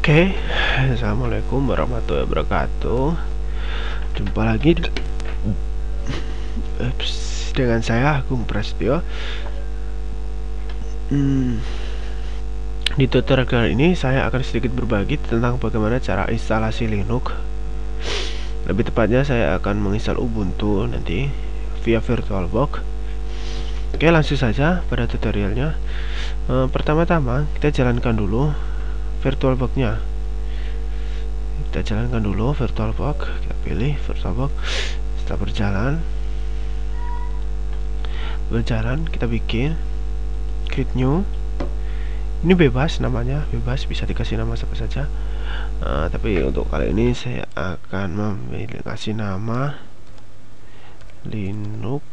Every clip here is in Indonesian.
Oke, assalamualaikum warahmatullahi wabarakatuh. Jumpa lagi dengan saya Agung Prasetyo. Di tutorial kali ini saya akan sedikit berbagi tentang bagaimana cara instalasi Linux. Lebih tepatnya saya akan menginstal Ubuntu nanti via VirtualBox. Oke, langsung saja pada tutorialnya. Pertama-tama kita jalankan dulu VirtualBox-nya. Kita jalankan dulu VirtualBox, kita pilih VirtualBox. Setelah berjalan kita bikin create new. Ini bebas namanya, bebas, bisa dikasih nama apa saja. Tapi untuk kali ini saya akan memilih kasih nama Linux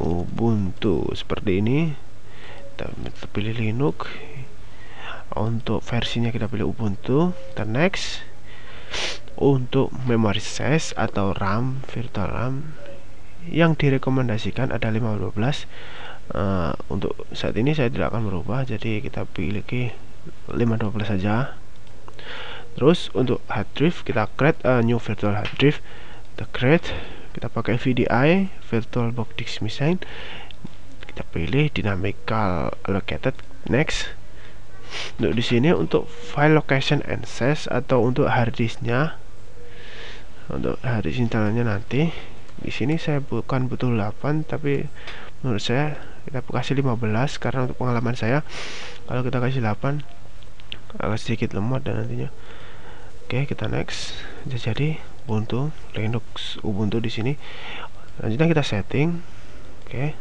Ubuntu seperti ini. Kita pilih Linux. Untuk versinya kita pilih Ubuntu. Kita next. Untuk memory size atau RAM, virtual RAM yang direkomendasikan ada 512. Untuk saat ini saya tidak akan berubah, jadi kita pilih 512 saja. Terus untuk hard drive kita create a new virtual hard drive. Kita pakai VDI VirtualBox Disk Machine. Kita pilih dynamical allocated. Next. Untuk di sini untuk file location and size atau untuk hard disknya, untuk hard disk instalannya nanti di sini saya bukan butuh 8, tapi menurut saya kita kasih 15 karena untuk pengalaman saya kalau kita kasih 8 agak sedikit lemot dan nantinya. Oke, kita next. Jadi Ubuntu Linux Ubuntu di sini. Lanjutnya kita setting. Oke.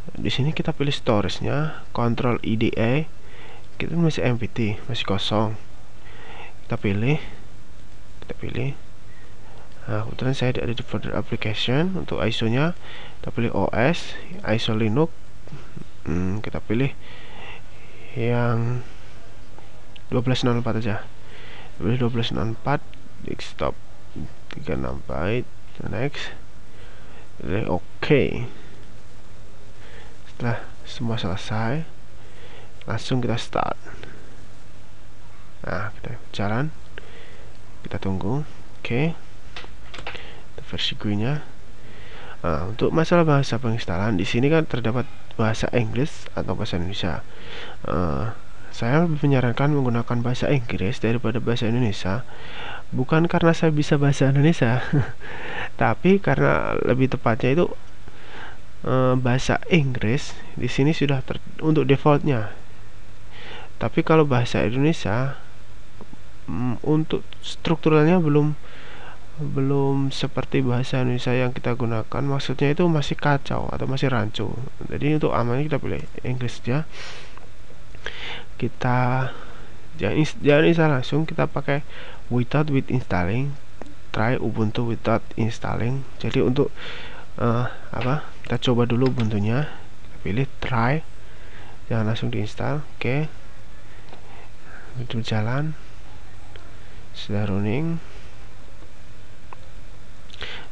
Di sini kita pilih storage-nya, Control IDE. Kita masih empty, masih kosong. Kita pilih. Nah, kebetulan saya ada di folder application. Untuk ISO-nya kita pilih OS, ISO Linux. Kita pilih yang 1204 aja. Pilih 1204, desktop 36 byte. Next. Oke. Setelah semua selesai, langsung kita start. Nah, kita jalan, kita tunggu. Oke. Versi GUI-nya. Untuk masalah bahasa penginstalan di sini kan terdapat bahasa Inggris atau bahasa Indonesia. Saya menyarankan menggunakan bahasa Inggris daripada bahasa Indonesia, bukan karena saya bisa bahasa Indonesia, tapi karena lebih tepatnya itu bahasa Inggris di sini sudah untuk defaultnya. Tapi kalau bahasa Indonesia untuk strukturalnya belum seperti bahasa Indonesia yang kita gunakan. Maksudnya itu masih kacau atau masih rancu. Jadi untuk amannya kita pilih Inggris ya. Kita jangan install langsung, kita pakai with installing. Try Ubuntu without installing. Jadi untuk kita coba dulu Ubuntunya. Kita pilih try, jangan langsung diinstal. Oke. Itu jalan. Sudah running.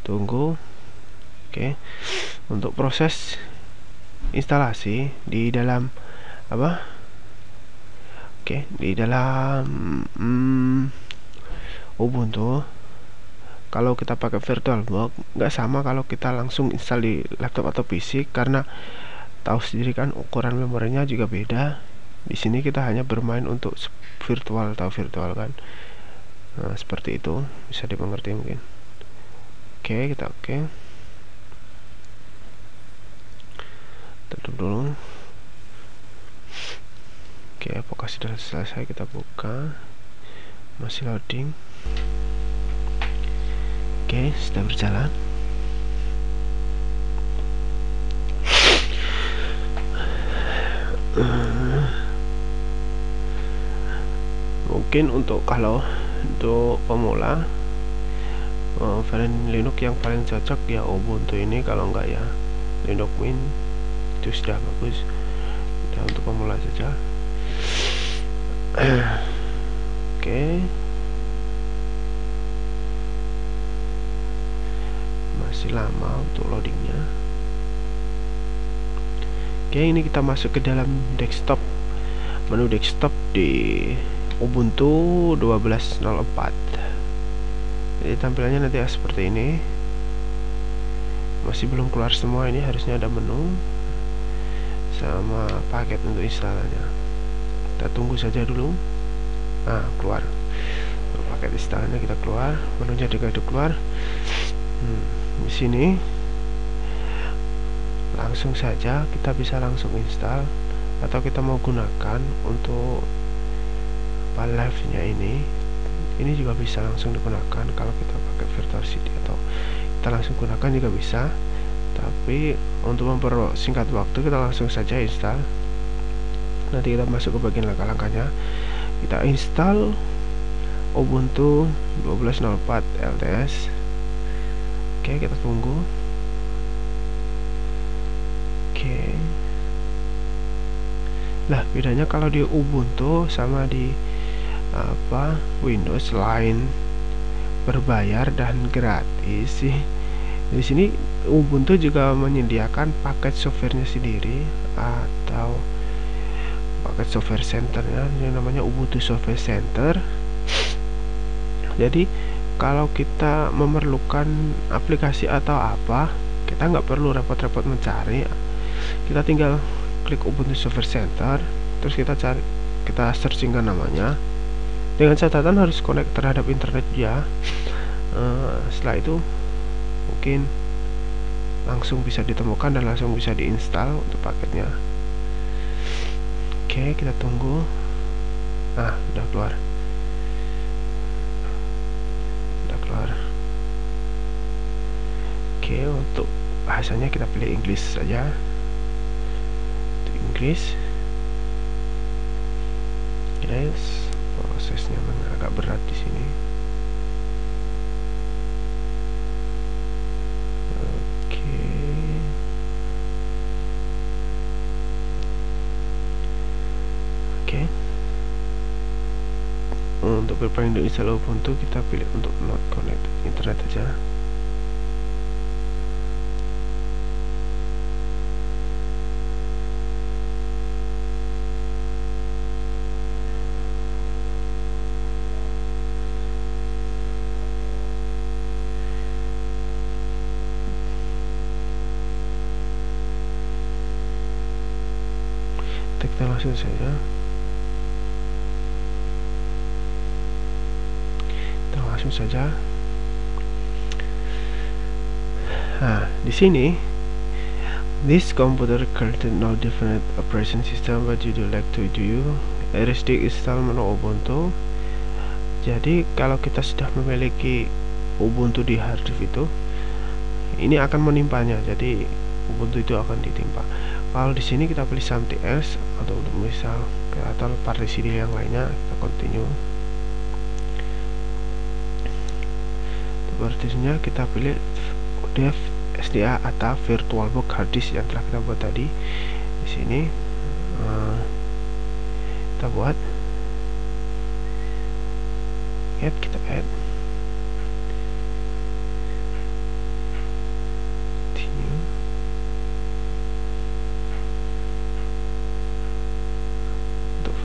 Tunggu. Oke. Untuk proses instalasi di dalam di dalam Ubuntu, kalau kita pakai VirtualBox nggak sama kalau kita langsung install di laptop atau PC, karena tahu sendiri kan ukuran memorinya juga beda. Di sini kita hanya bermain untuk virtual kan. Nah, seperti itu, bisa dimengerti mungkin. Oke, kita tutup dulu. Oke, apakah sudah selesai? Kita buka, masih loading. Oke, sudah berjalan. Mungkin untuk pemula, varian Linux yang paling cocok ya Ubuntu ini, kalau enggak ya Linux Mint, itu sudah bagus. Dan untuk pemula saja. Oke. Masih lama untuk loadingnya. Oke, ini kita masuk ke dalam desktop menu desktop di Ubuntu 12.04. Jadi tampilannya nanti seperti ini. Masih belum keluar semua, ini harusnya ada menu sama paket untuk installannya. Kita tunggu saja dulu. Keluar paket installannya, kita keluar, menunya juga itu keluar. Di sini langsung saja kita bisa langsung install, atau kita mau gunakan untuk live-nya ini juga bisa langsung digunakan. Kalau kita pakai Virtual CD atau kita langsung gunakan juga bisa, tapi untuk mempersingkat waktu kita langsung saja install. Nanti kita masuk ke bagian langkah-langkahnya. Kita install Ubuntu 12.04 LTS. Oke, kita tunggu. Oke. Lah, bedanya kalau di Ubuntu sama di Windows selain berbayar dan gratis sih, di sini Ubuntu juga menyediakan paket softwarenya sendiri atau paket software centernya yang namanya Ubuntu Software Center. Jadi kalau kita memerlukan aplikasi atau apa, kita nggak perlu repot-repot mencari. Kita tinggal klik Ubuntu Software Center, terus kita searchingkan namanya. Dengan catatan harus connect terhadap internet ya. Setelah itu mungkin langsung bisa ditemukan dan langsung bisa diinstal untuk paketnya. Oke, kita tunggu. Udah keluar. Oke, untuk bahasanya kita pilih Inggris saja. Untuk Inggris. Guys, prosesnya agak berat di sini. Oke. Untuk berpaling untuk install Ubuntu, kita pilih untuk not connected internet aja. Kita langsung saja. Di sini, this computer currently no different operation system, but you do like to do RSD install menu Ubuntu. Jadi kalau kita sudah memiliki Ubuntu di hard disk itu, ini akan menimpanya. Jadi Ubuntu itu akan ditimpa. Kalau di sini kita pilih something else atau untuk misal atau partisi yang lainnya, kita continue. Untuk partisinya kita pilih dev SDA atau VirtualBox hard disk yang telah kita buat tadi. Di sini kita buat kita add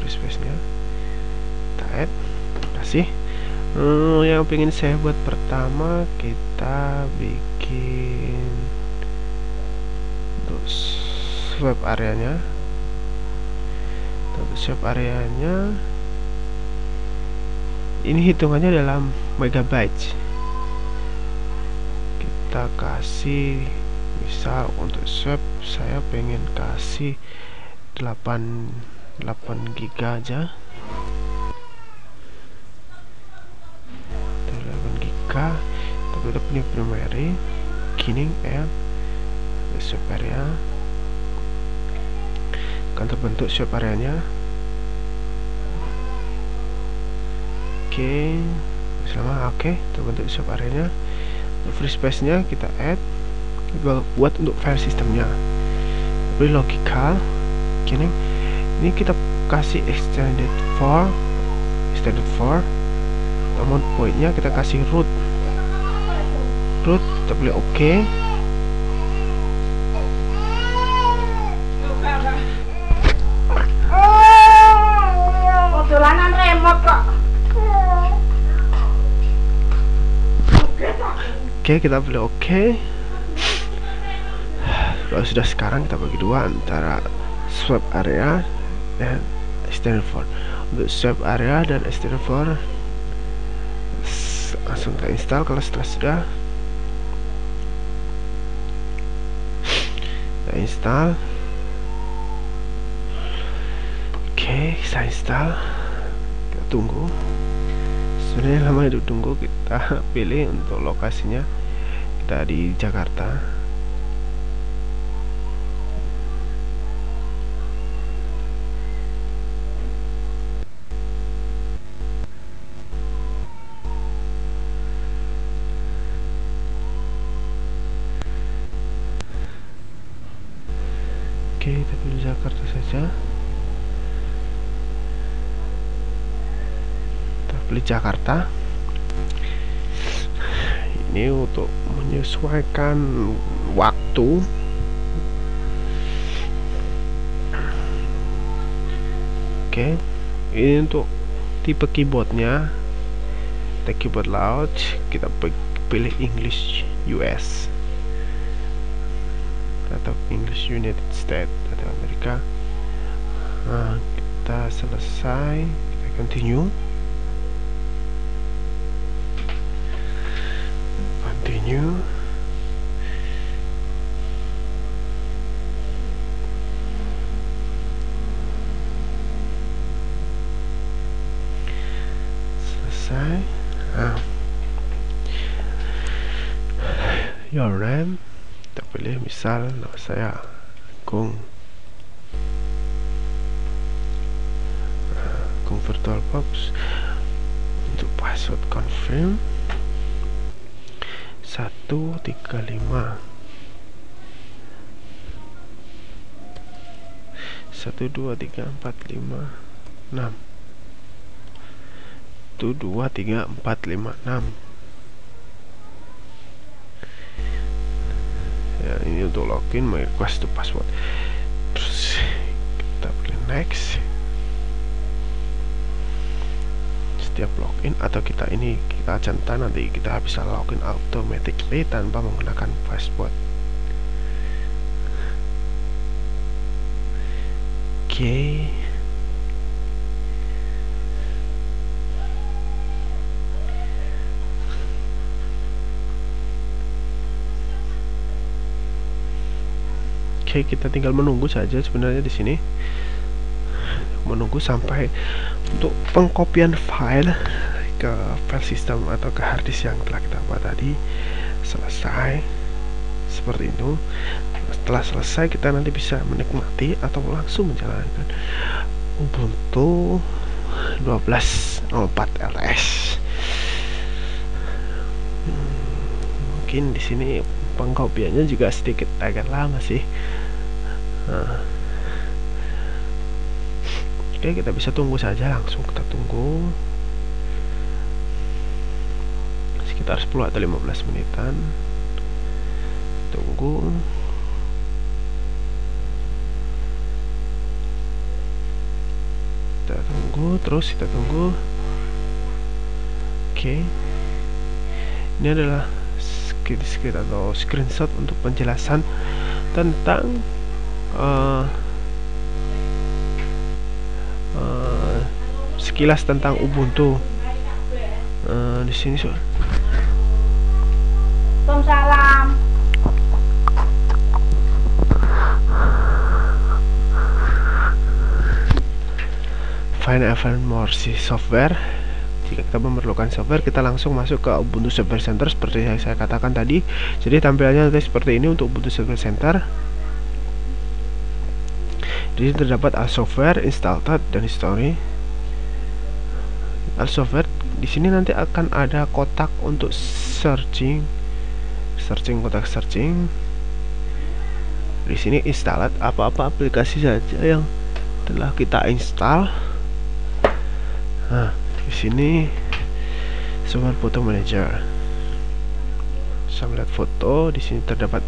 space-nya kita add, kasih. Yang pengen saya buat pertama, kita bikin untuk swap areanya. Untuk swap areanya ini hitungannya dalam megabyte. Kita kasih misal untuk swap saya pengen kasih 8 giga aja. 8 giga. Tapi udah punya primary, beginning and swap area. Akan terbentuk swap areanya. Oke, terbentuk swap areanya. Untuk free space nya kita add, buat untuk file sistemnya. Beri logical, beginning. Ini kita kasih extended for namun pointnya kita kasih root kita pilih OK. Oke, kita pilih oke. Kalau sudah, sekarang kita bagi dua antara swap area dan external. Untuk swap area dan external langsung kita install. Kalau setelah sudah kita install. Oke, saya install. Kita tunggu. Sebenarnya lama itu tunggu. Kita pilih untuk lokasinya, kita di Jakarta. Oke, kita pilih Jakarta saja. Kita pilih Jakarta. Ini untuk menyesuaikan waktu. Oke, ini untuk tipe keyboardnya. Kita keyboard loud, kita pilih English US atau English United States atau Amerika. Nah, kita selesai, kita continue. Selesai. Nah, your name, kita pilih misal nama saya Agung VirtualBox. Untuk password confirm 135 12345 12345 ya, ini untuk login, my request to password. Terus kita pilih next. Setiap login atau kita centang, nanti kita bisa login automatically tanpa menggunakan password. Oke. Oke, kita tinggal menunggu saja sebenarnya di sini. Menunggu sampai untuk pengkopian file ke file system atau ke hard disk yang telah kita buat tadi selesai seperti itu. Setelah selesai, kita nanti bisa menikmati atau langsung menjalankan Ubuntu 12.04 LS. Mungkin di sini pengkopiannya juga sedikit agak lama sih. Oke, kita bisa tunggu saja, langsung kita tunggu sekitar 10 atau 15 menitan. Tunggu. Kita tunggu, terus kita tunggu. Oke. Ini adalah atau screenshot untuk penjelasan tentang sekilas tentang Ubuntu. Di sini Waalaikumsalam. Find even more software. Jika kita memerlukan software, kita langsung masuk ke Ubuntu Software Center seperti yang saya katakan tadi. Jadi tampilannya nanti seperti ini untuk Ubuntu Software Center. Jadi terdapat all software, installed, dan history. All software di sini nanti akan ada kotak untuk searching, kotak searching. Di sini installed, apa-apa aplikasi saja yang telah kita install. Nah, di sini software foto manager. Saya melihat foto di sini terdapat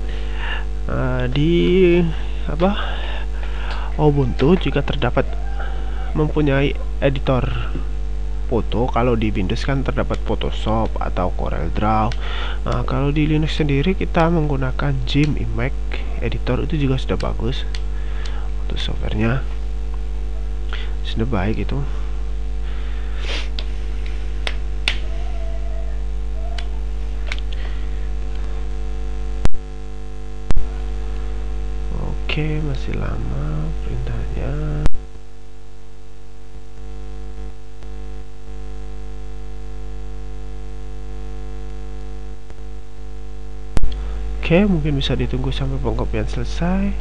di Ubuntu juga terdapat mempunyai editor foto. Kalau di Windows kan terdapat Photoshop atau CorelDRAW. Nah, kalau di Linux sendiri kita menggunakan GIMP Images Editor, itu juga sudah bagus untuk softwarenya, sudah baik itu. Oke, masih lama perintahnya. Oke, mungkin bisa ditunggu sampai pengkopian selesai.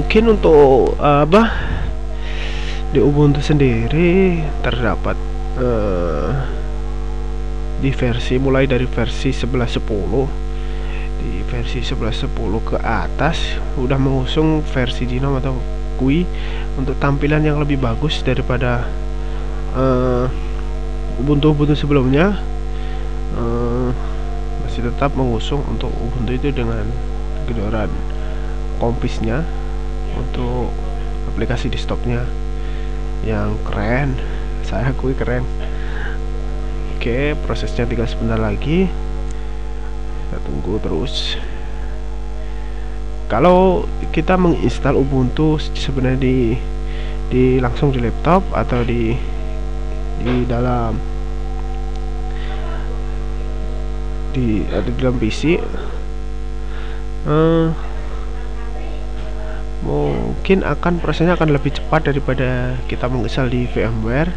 Mungkin untuk di Ubuntu sendiri terdapat di versi mulai dari versi 11.10, di versi 11.10 ke atas udah mengusung versi Gnome atau GUI untuk tampilan yang lebih bagus daripada Ubuntu sebelumnya. Masih tetap mengusung untuk Ubuntu itu dengan gedoran kompisnya untuk aplikasi desktopnya yang keren, saya akui keren. Oke, prosesnya tinggal sebentar lagi, kita tunggu terus. Kalau kita menginstal Ubuntu sebenarnya di langsung di laptop atau di dalam dalam PC, mungkin prosesnya akan lebih cepat daripada kita menginstal di VMware.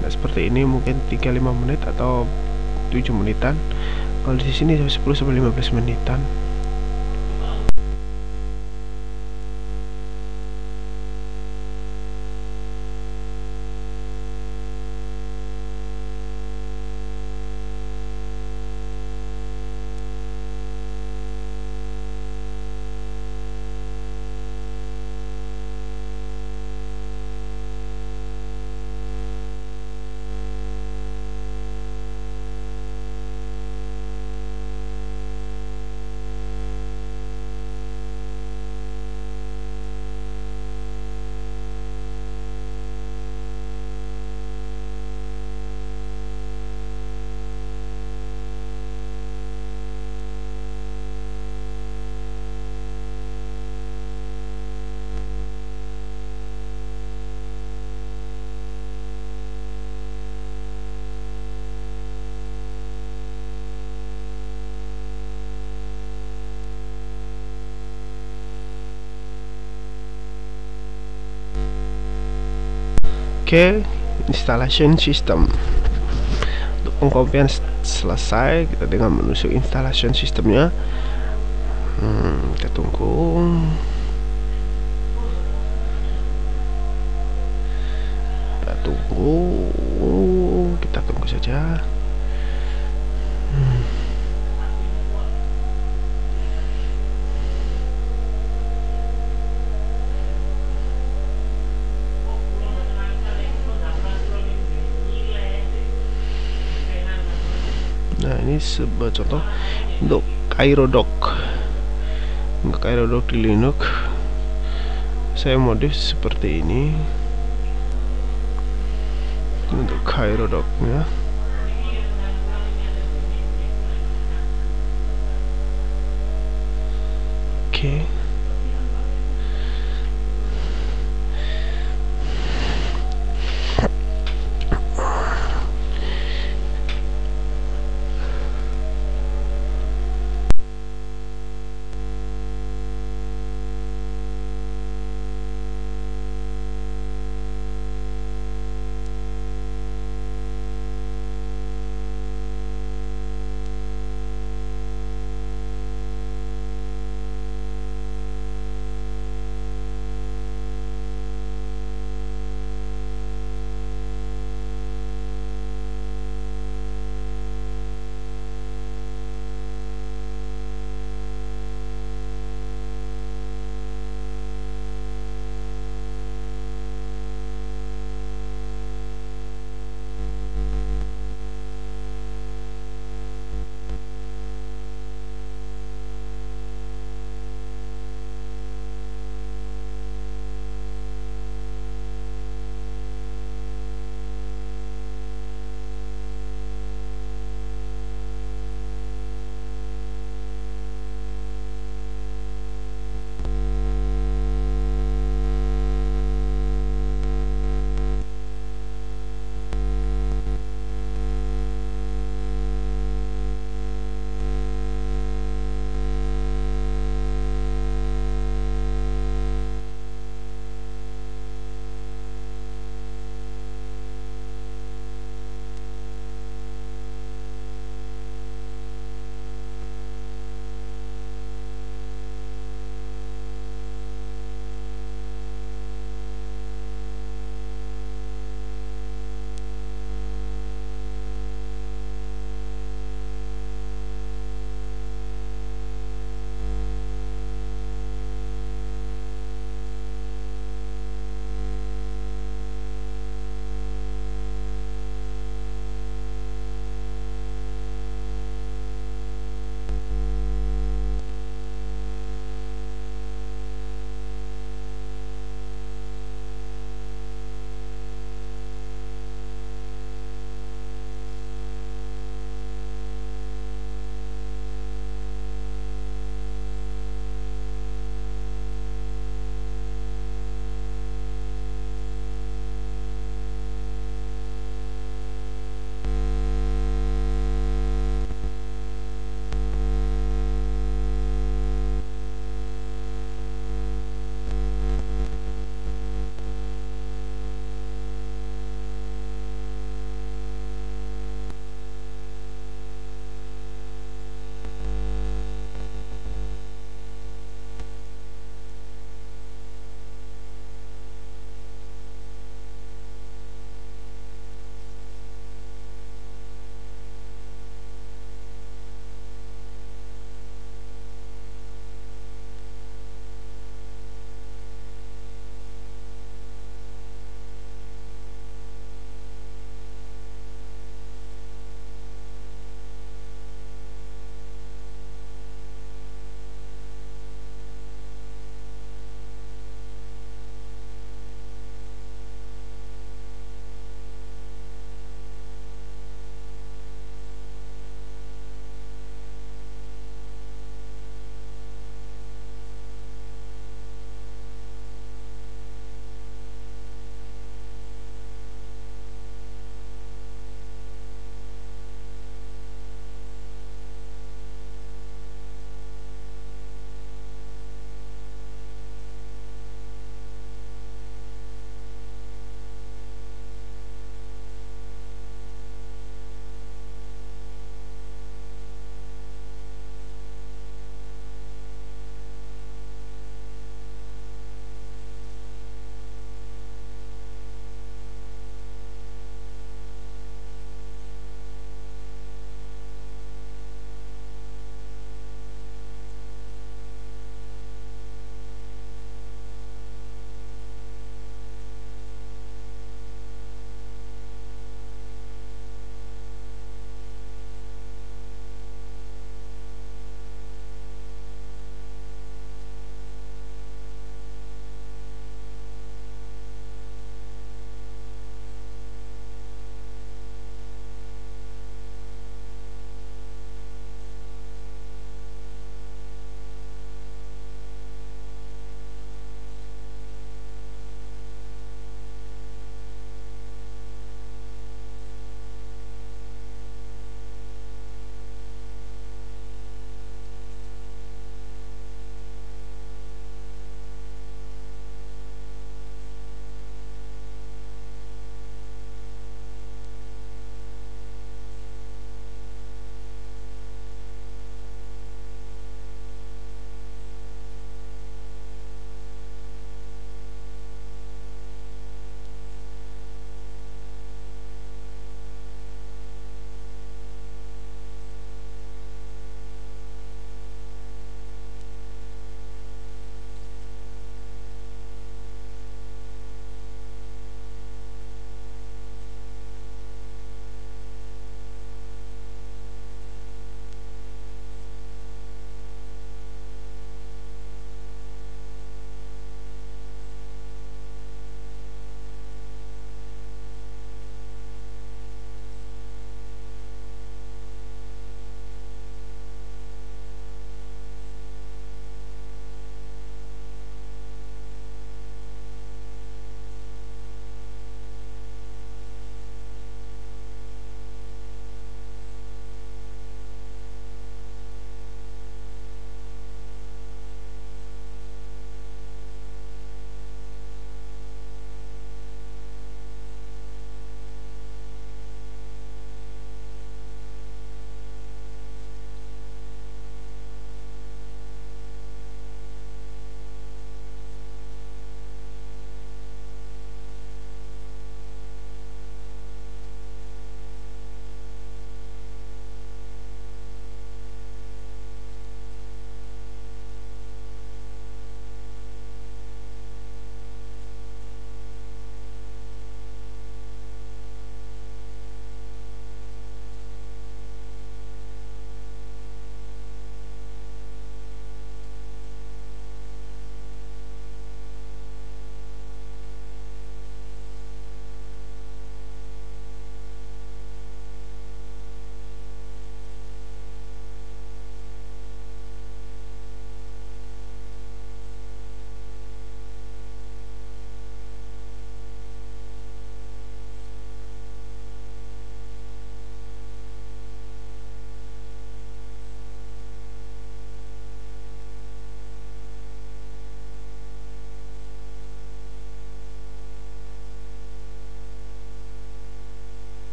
Nah, seperti ini mungkin 3-5 menit atau 7 menitan. Kalau di sini 10-15 menitan. Oke, installation system. Untuk pengkopian selesai, kita dengan menusuk installation sistemnya. Kita tunggu. ini sebagai contoh untuk CairoDoc. Untuk CairoDoc di Linux saya modif seperti ini. Untuk CairoDoc ya. Oke.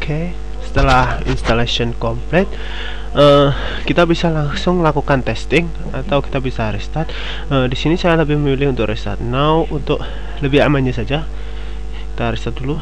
Oke, setelah installation complete, kita bisa langsung lakukan testing atau kita bisa restart. Di sini saya lebih memilih untuk restart now untuk lebih amannya saja. Kita restart dulu.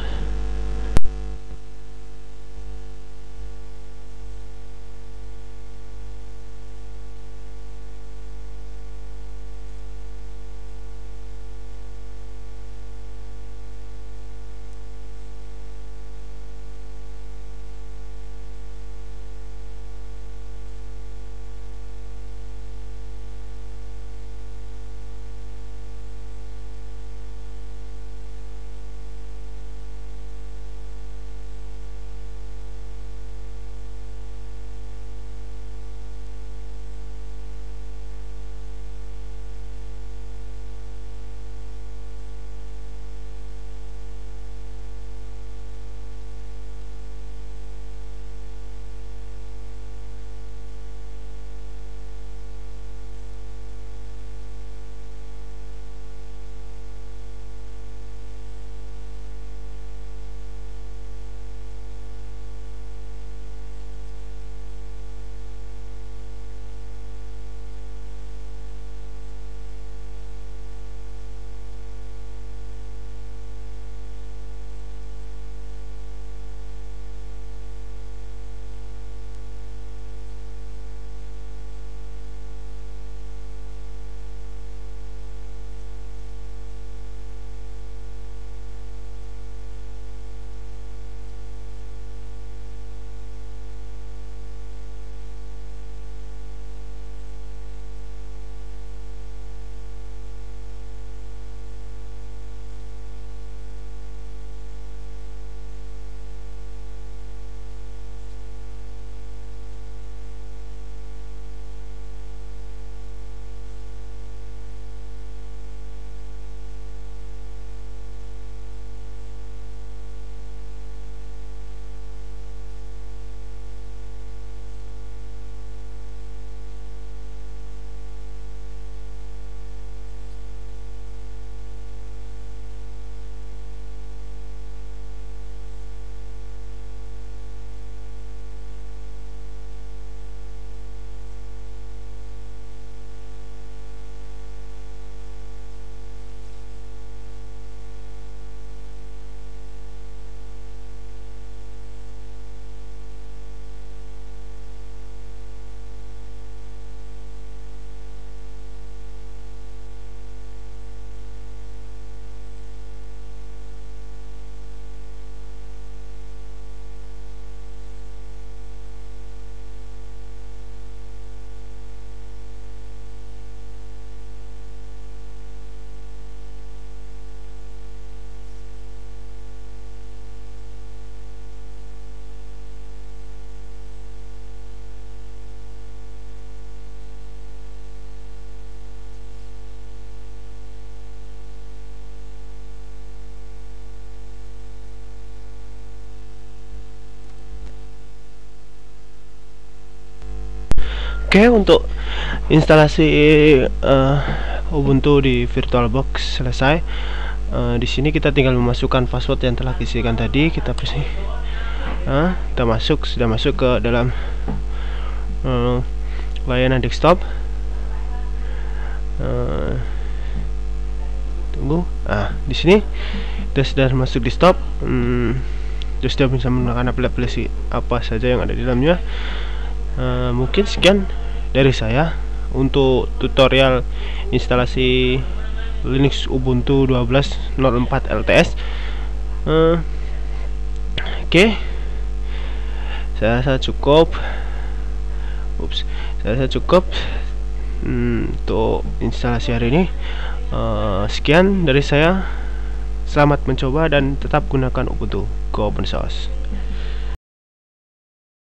Oke, untuk instalasi Ubuntu di VirtualBox selesai. Di sini kita tinggal memasukkan password yang telah diisikan tadi. Kita bersih. Kita sudah masuk ke dalam layanan desktop. Tunggu. Di sini kita sudah masuk desktop. Kita sudah bisa menggunakan aplikasi apa saja yang ada di dalamnya. Mungkin sekian dari saya untuk tutorial instalasi Linux Ubuntu 12.04 LTS. Oke, saya rasa cukup. Saya rasa cukup untuk instalasi hari ini. Sekian dari saya. Selamat mencoba dan tetap gunakan Ubuntu. Go open source.